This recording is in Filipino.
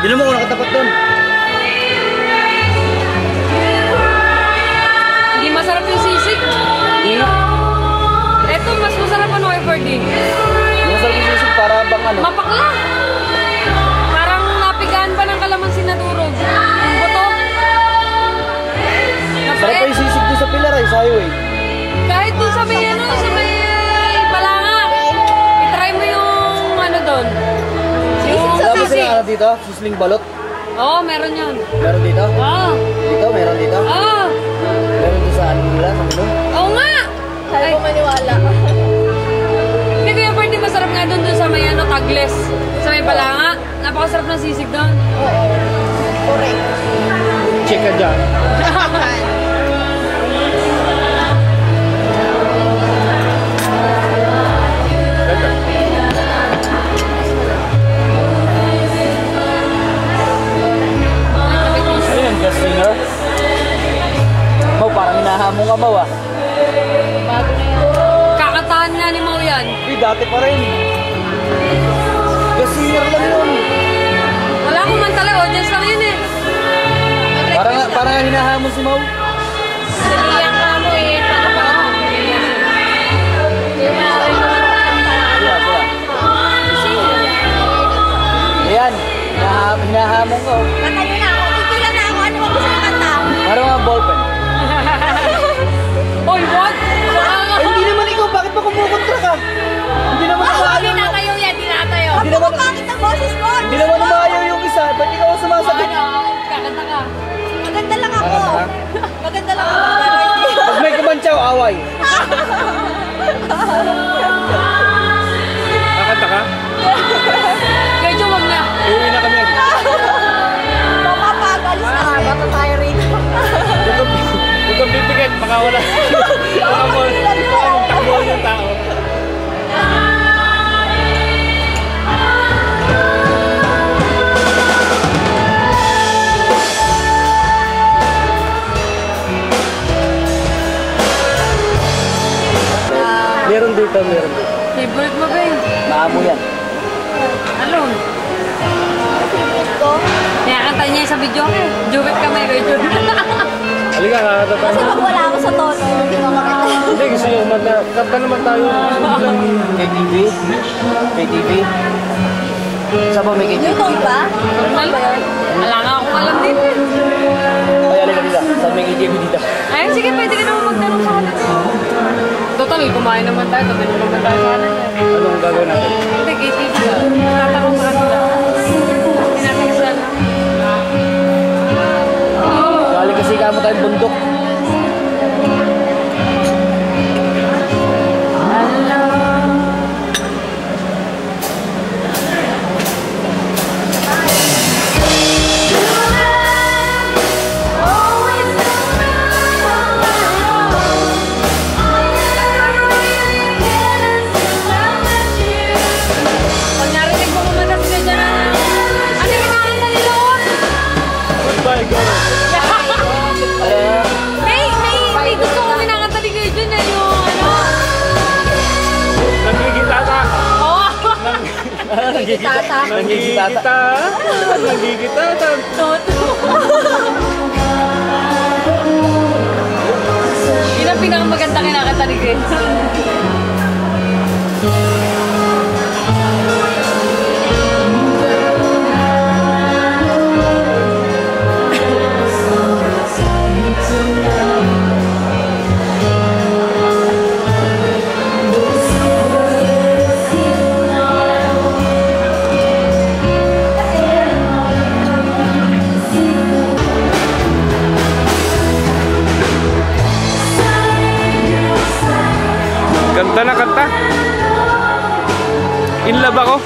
Di naman ako nakatapat doon. Hindi masarap yung sisig. Eto, mas masarap ano kay Ferdy. Masarap yung sisig para bang ano? Mapakla. Parang napigaan pa ng kalamansi na durog. Yung buto. Sarap pa yung sisig doon sa Pilar ay, sa highway. Kahit doon sa may ano, sa may Palanga. I-try mo yung ano doon. Yung Tapos sisig. sila dito, sisling balot. Oo, meron yan. Meron dito? Oo. Dito, meron dito? Oo. Meron dito sa ano nila, sa menu? Oo nga. Sabi ko maniwala. Hindi ko yung party masarap nga doon sa may ano, Tagles. Sa may Palanga. Napakasarap ng sisig doon. Oo. Correct. Check ka dyan. Ano yan, gas singer? Mau, parang hinahamong ka, Mau, ah. Bago na yan. Kakatahan nga ni Mau yan. Hindi, dati pa rin. Gas singer lang yun. Wala akong mantala, audience lang yun eh. Parang hinahamon si Mau. Saliyan ka mo eh. Paano pa? Yung maaari mo Ayan, hinahamon ko. Katayo na ako. Tigilan na ako. Ano mo gusto yung kanta? Parang mga ballpen. Oy, what? Ay, hindi naman ikaw. Bakit pa kumukontra ka? Hindi naman Ay, maayaw. tinatayo yan. Tinatayo. Hindi naman Bakit ang boses ko? Hindi naman maayaw yung isa. Ba't ikaw ang sumasagot? Ano? Kakanta ka. Maganda lang ako. Maganda lang ako. Pag may kumantsaw, away. Nakanta ka? Medyo wag na. Iuwi na kami. Mamapagalis na. Bata tayo rin. Huwag kang pipikit, baka wala. Baka magtakbuhan yung tao. Meron dito, meron dito. Favorite mo ba yun? Maamo yan. Alone. Kaya kanta niya sa video ko. Duet kami, video. Halika, kakanta tayo. Kasi pag wala ako sa tono, hindi mo makita. Hindi, gusto nyo, kanta naman tayo. KTV? KTV? Saan ba may KTV? YouTube ba? Normal ba yun? Wala nga akong alam din. Ay, alin na dito. Saan may KTV dito? Ayun, sige, pwede ka naman magtanong sa kanila. Total, kumain naman tayo. Tatanong naman tayo sa kanila. Anong gagawin natin? Hindi, KTV ka. Tatanong sa kanila. Pinapakasan. Galing kasi kamo tayong bundok. Pag narinig mo kumanta sila dyan, ano yung kinakanta nila ko? Goodbye, go. May gusto ko kinakanta ni kayo dyan eh, yung ano. Nagigitata. Oo. Nagigitata. Nagigitata. Nagigitata. Yun ang pinakamaganda kinakanta ni Grace. Kanta na kanta. In love ako.